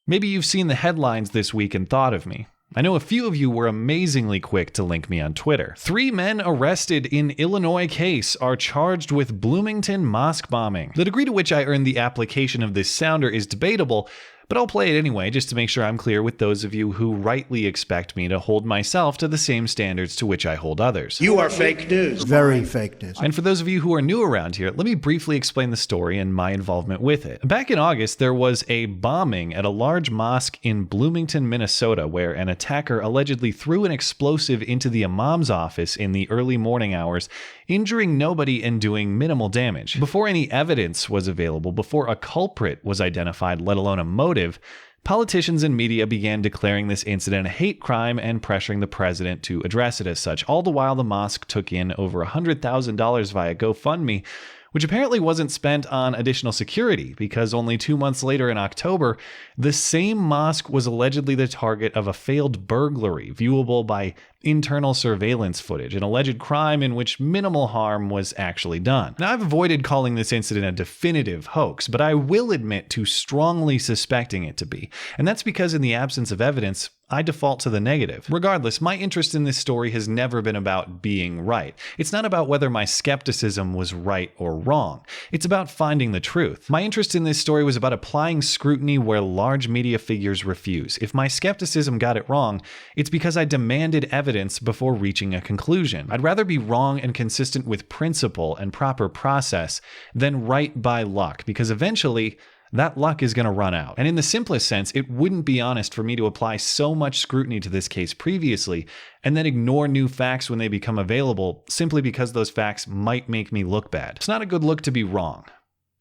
Maybe you've seen the headlines this week and thought of me. I know a few of you were amazingly quick to link me on Twitter. 3 men arrested in Illinois case are charged with Bloomington mosque bombing. The degree to which I earned the application of this sounder is debatable, but I'll play it anyway just to make sure I'm clear with those of you who rightly expect me to hold myself to the same standards to which I hold others. You are fake news. Very fake news. And for those of you who are new around here, let me briefly explain the story and my involvement with it. Back in August, there was a bombing at a large mosque in Bloomington, Minnesota, where an attacker allegedly threw an explosive into the imam's office in the early morning hours, injuring nobody and doing minimal damage. Before any evidence was available, before a culprit was identified, let alone a motive, politicians and media began declaring this incident a hate crime and pressuring the president to address it as such. All the while, the mosque took in over $100,000 via GoFundMe, which apparently wasn't spent on additional security, because only 2 months later in October, the same mosque was allegedly the target of a failed burglary, viewable by internal surveillance footage, an alleged crime in which minimal harm was actually done. Now, I've avoided calling this incident a definitive hoax, but I will admit to strongly suspecting it to be, and that's because in the absence of evidence, I default to the negative. Regardless, my interest in this story has never been about being right. It's not about whether my skepticism was right or wrong. It's about finding the truth. My interest in this story was about applying scrutiny where large media figures refuse. If my skepticism got it wrong, it's because I demanded evidence before reaching a conclusion. I'd rather be wrong and consistent with principle and proper process than right by luck, because eventually, that luck is going to run out. And in the simplest sense, it wouldn't be honest for me to apply so much scrutiny to this case previously and then ignore new facts when they become available simply because those facts might make me look bad. It's not a good look to be wrong,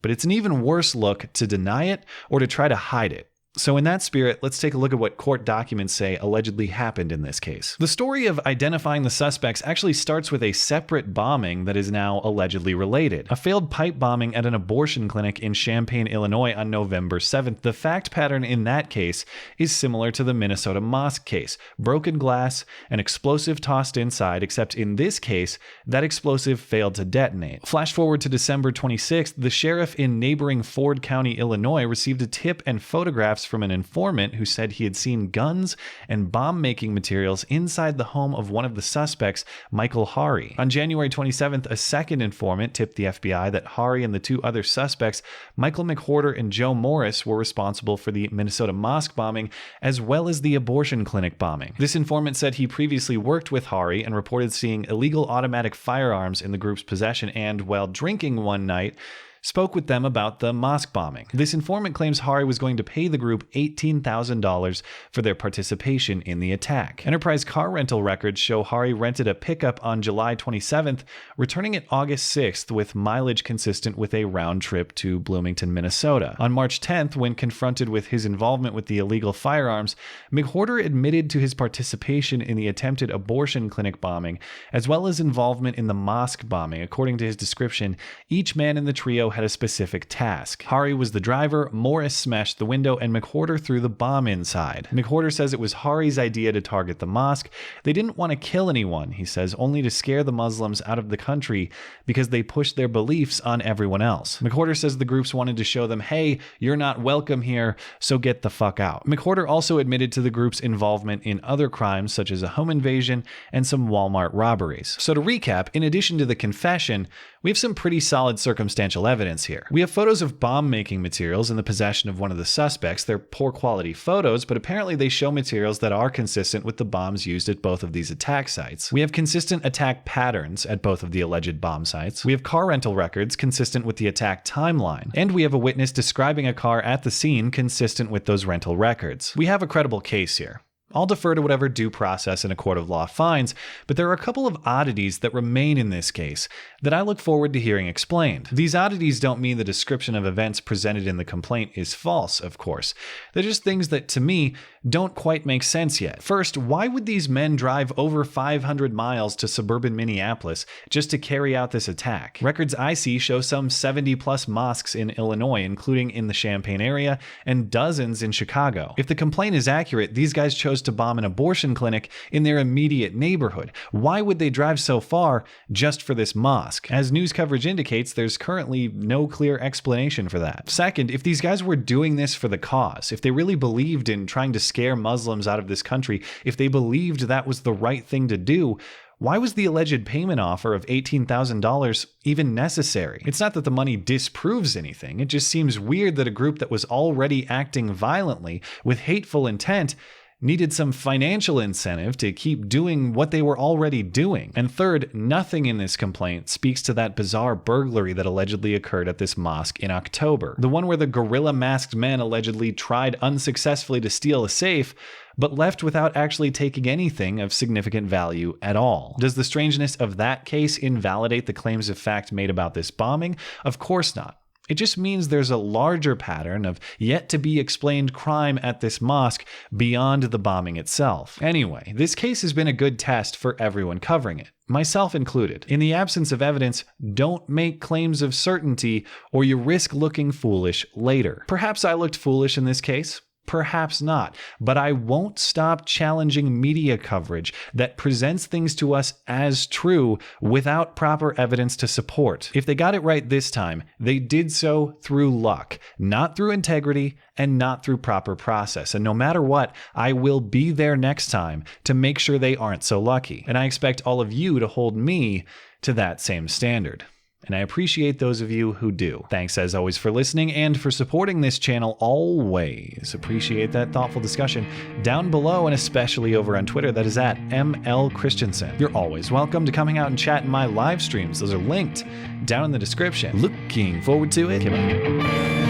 but it's an even worse look to deny it or to try to hide it. So in that spirit, let's take a look at what court documents say allegedly happened in this case. The story of identifying the suspects actually starts with a separate bombing that is now allegedly related. A failed pipe bombing at an abortion clinic in Champaign, Illinois on November 7th. The fact pattern in that case is similar to the Minnesota mosque case. Broken glass, an explosive tossed inside, except in this case, that explosive failed to detonate. Flash forward to December 26th, the sheriff in neighboring Ford County, Illinois received a tip and photographs from an informant who said he had seen guns and bomb-making materials inside the home of one of the suspects, Michael Hari. On January 27th, a second informant tipped the FBI that Hari and the 2 other suspects, Michael McWhorter and Joe Morris, were responsible for the Minnesota mosque bombing as well as the abortion clinic bombing. This informant said he previously worked with Hari and reported seeing illegal automatic firearms in the group's possession and, while drinking one night, spoke with them about the mosque bombing. This informant claims Hari was going to pay the group $18,000 for their participation in the attack. Enterprise car rental records show Hari rented a pickup on July 27th, returning it August 6th with mileage consistent with a round trip to Bloomington, Minnesota. On March 10th, when confronted with his involvement with the illegal firearms, McWhorter admitted to his participation in the attempted abortion clinic bombing, as well as involvement in the mosque bombing. According to his description, each man in the trio had a specific task. Hari was the driver, Morris smashed the window, and McWhorter threw the bomb inside. McWhorter says it was Hari's idea to target the mosque. They didn't want to kill anyone, he says, only to scare the Muslims out of the country because they pushed their beliefs on everyone else. McWhorter says the groups wanted to show them, hey, you're not welcome here, so get the fuck out. McWhorter also admitted to the group's involvement in other crimes such as a home invasion and some Walmart robberies. So to recap, in addition to the confession, we have some pretty solid circumstantial evidence here. We have photos of bomb-making materials in the possession of one of the suspects. They're poor quality photos, but apparently they show materials that are consistent with the bombs used at both of these attack sites. We have consistent attack patterns at both of the alleged bomb sites. We have car rental records consistent with the attack timeline. And we have a witness describing a car at the scene consistent with those rental records. We have a credible case here. I'll defer to whatever due process in a court of law finds, but there are a couple of oddities that remain in this case that I look forward to hearing explained. These oddities don't mean the description of events presented in the complaint is false, of course. They're just things that, to me, don't quite make sense yet. First, why would these men drive over 500 miles to suburban Minneapolis just to carry out this attack? Records I see show some 70-plus mosques in Illinois, including in the Champaign area, and dozens in Chicago. If the complaint is accurate, these guys chose to bomb an abortion clinic in their immediate neighborhood? Why would they drive so far just for this mosque? As news coverage indicates, there's currently no clear explanation for that. Second, if these guys were doing this for the cause, if they really believed in trying to scare Muslims out of this country, if they believed that was the right thing to do, why was the alleged payment offer of $18,000 even necessary? It's not that the money disproves anything. It just seems weird that a group that was already acting violently with hateful intent needed some financial incentive to keep doing what they were already doing. And third, nothing in this complaint speaks to that bizarre burglary that allegedly occurred at this mosque in October. The one where the gorilla-masked men allegedly tried unsuccessfully to steal a safe, but left without actually taking anything of significant value at all. Does the strangeness of that case invalidate the claims of fact made about this bombing? Of course not. It just means there's a larger pattern of yet-to-be-explained crime at this mosque beyond the bombing itself. Anyway, this case has been a good test for everyone covering it, myself included. In the absence of evidence, don't make claims of certainty or you risk looking foolish later. Perhaps I looked foolish in this case. Perhaps not, but I won't stop challenging media coverage that presents things to us as true without proper evidence to support. If they got it right this time, they did so through luck, not through integrity and not through proper process. And no matter what, I will be there next time to make sure they aren't so lucky. And I expect all of you to hold me to that same standard. And I appreciate those of you who do. Thanks as always for listening and for supporting this channel always. Appreciate that thoughtful discussion down below and especially over on Twitter. That is at ML Christiansen. You're always welcome to coming out and chat in my live streams. Those are linked down in the description. Looking forward to it. Goodbye.